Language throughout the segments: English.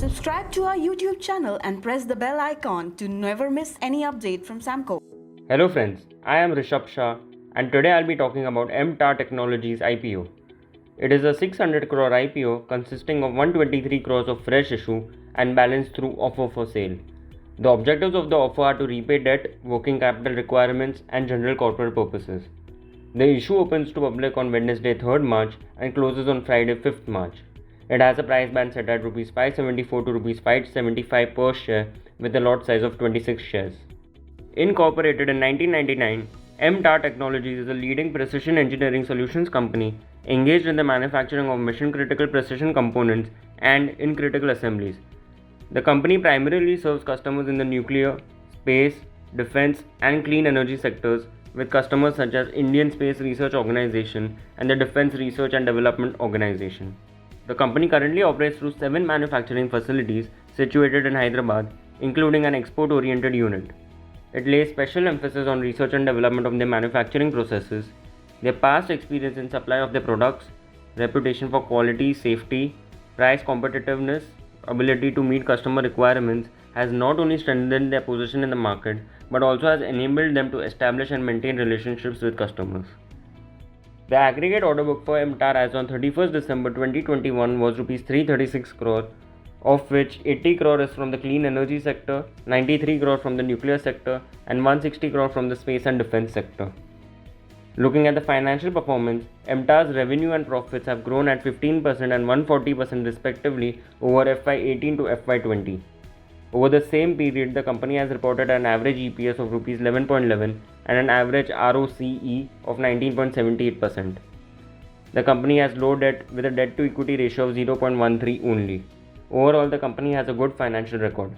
Subscribe to our YouTube channel and press the bell icon to never miss any update from Samco. Hello friends, I am Rishabh Shah and today I'll be talking about MTAR Technologies IPO. It is a 600 crore IPO consisting of 123 crores of fresh issue and balance through offer for sale. The objectives of the offer are to repay debt, working capital requirements and general corporate purposes. The issue opens to public on Wednesday 3rd March and closes on Friday 5th March. It has a price band set at Rs 574 to Rs 575 per share with a lot size of 26 shares. Incorporated in 1999, MTAR Technologies is a leading precision engineering solutions company engaged in the manufacturing of mission-critical precision components and in critical assemblies. The company primarily serves customers in the nuclear, space, defense and clean energy sectors with customers such as Indian Space Research Organisation and the Defense Research and Development Organisation. The company currently operates through 7 manufacturing facilities situated in Hyderabad, including an export-oriented unit. It lays special emphasis on research and development of their manufacturing processes, their past experience in supply of their products, reputation for quality, safety, price competitiveness, ability to meet customer requirements has not only strengthened their position in the market but also has enabled them to establish and maintain relationships with customers. The aggregate order book for MTAR as on 31st December 2021 was Rs 336 crore, of which 80 crore is from the clean energy sector, 93 crore from the nuclear sector and 160 crore from the space and defense sector. Looking at the financial performance, MTAR's revenue and profits have grown at 15% and 140% respectively over FY18 to FY20. Over the same period, the company has reported an average EPS of Rs 11.11 and an average ROCE of 19.78%. The company has low debt with a debt to equity ratio of 0.13 only. Overall, the company has a good financial record.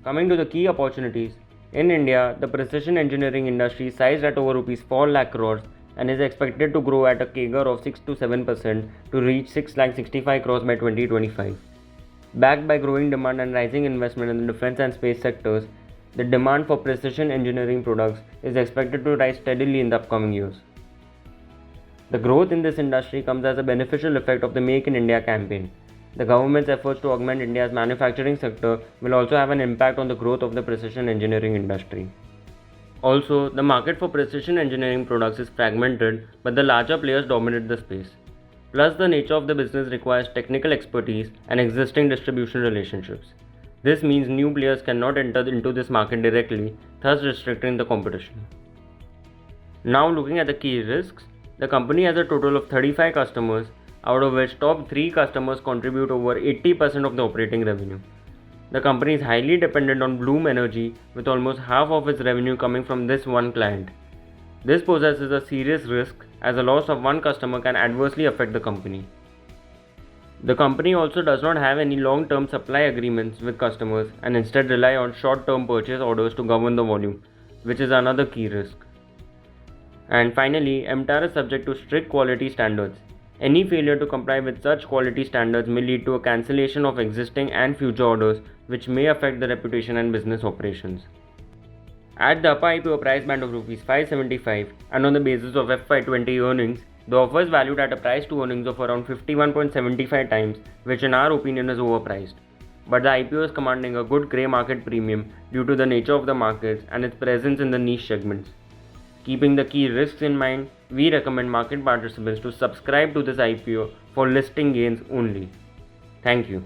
Coming to the key opportunities, in India, the precision engineering industry is sized at over Rs 4 lakh crores and is expected to grow at a CAGR of 6 to 7% to reach 6 lakh 65 crores by 2025. Backed by growing demand and rising investment in the defense and space sectors, the demand for precision engineering products is expected to rise steadily in the upcoming years. The growth in this industry comes as a beneficial effect of the Make in India campaign. The government's efforts to augment India's manufacturing sector will also have an impact on the growth of the precision engineering industry. Also, the market for precision engineering products is fragmented, but the larger players dominate the space. Plus, the nature of the business requires technical expertise and existing distribution relationships. This means new players cannot enter into this market directly, thus restricting the competition. Now, looking at the key risks, the company has a total of 35 customers, out of which top 3 customers contribute over 80% of the operating revenue. The company is highly dependent on Bloom Energy, with almost half of its revenue coming from this one client. This possesses a serious risk as the loss of one customer can adversely affect the company. The company also does not have any long-term supply agreements with customers and instead rely on short-term purchase orders to govern the volume, which is another key risk. And finally, MTAR is subject to strict quality standards. Any failure to comply with such quality standards may lead to a cancellation of existing and future orders, which may affect the reputation and business operations. At the upper IPO price band of Rs 575 and on the basis of FY20 earnings, the offer is valued at a price to earnings of around 51.75 times, which in our opinion is overpriced. But the IPO is commanding a good grey market premium due to the nature of the markets and its presence in the niche segments. Keeping the key risks in mind, we recommend market participants to subscribe to this IPO for listing gains only. Thank you.